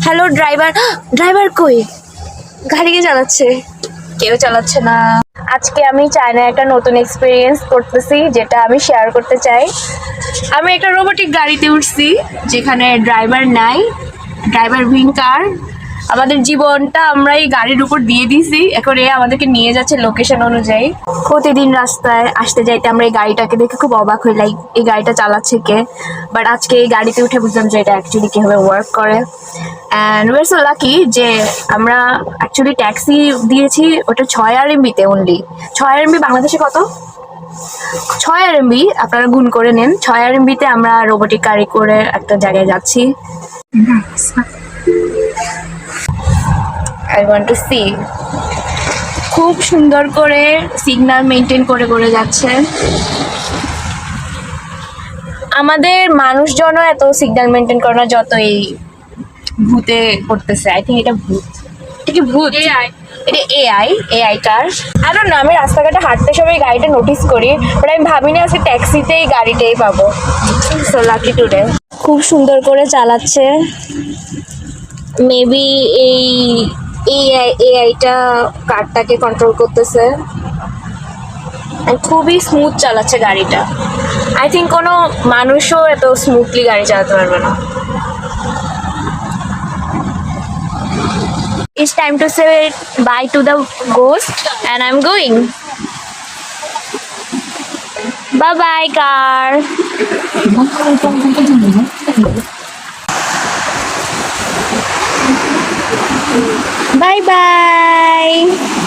Hello driver, driver কই? গাড়ি কে চালাচ্ছে? কেউ চালাচ্ছে না। আজকে আমি চায়নায় একটা নতুন এক্সপিরিয়েন্স করতেছি, যেটা আমি শেয়ার করতে চাই। আমি একটা রোবোটিক গাড়িতে উঠছি, যেখানে ড্রাইভার নাই, ড্রাইভারবিহীন কার। আমাদের জীবনটা আমরা এই গাড়ির উপর দিয়ে দিয়েছি, এখন এ আমাদেরকে নিয়ে যাচ্ছে লোকেশন অনুযায়ী। প্রতিদিন রাস্তায় আসতে যাইতে আমরা এই গাড়িটাকে দেখে খুব অবাক হই, লাইক এই গাড়িটা চালাচ্ছে কে। বাট আজকে এই গাড়িতে উঠে বুঝলাম যে এটা অ্যাকচুয়ালি কীভাবে ওয়ার্ক করে। And we are so lucky যে আমরা অ্যাকচুয়ালি ট্যাক্সি দিয়েছি ওটা 6 RMB-তে অনলি। 6 RMB বাংলাদেশে কত? 6 RMB আপনারা গুণ করে নেন। 6 RMB-তে আমরা রোবোটিক গাড়ি করে একটা জায়গায় যাচ্ছি। I want to see. খুব সুন্দর করে সিগন্যাল মেনটেন করে করে যাচ্ছে। আমাদের মানুষজনও এত সিগন্যাল মেনটেন করে না যত এই ভূতে করতেছে। আই থিঙ্ক এটা ভূত। এটা কি ভূত? এটা AI car. I don't know, আমি রাস্তাঘাটে হাঁটতে সময় গাড়িটা নোটিস করি, বাট আমি ভাবিনি আজকে ট্যাক্সিতে এই গাড়িটাই পাবো। So lucky today. খুব সুন্দর করে চালাচ্ছে। মেবি এআইটা কারটাকে কন্ট্রোল করতেছে। খুবই স্মুথ চালাচ্ছে গাড়িটা। আই থিঙ্ক কোনো মানুষও এত স্মুথলি গাড়ি চালাতে পারবে না। It's time to say bye to the ghost and I'm going. Bye bye car. Bye bye.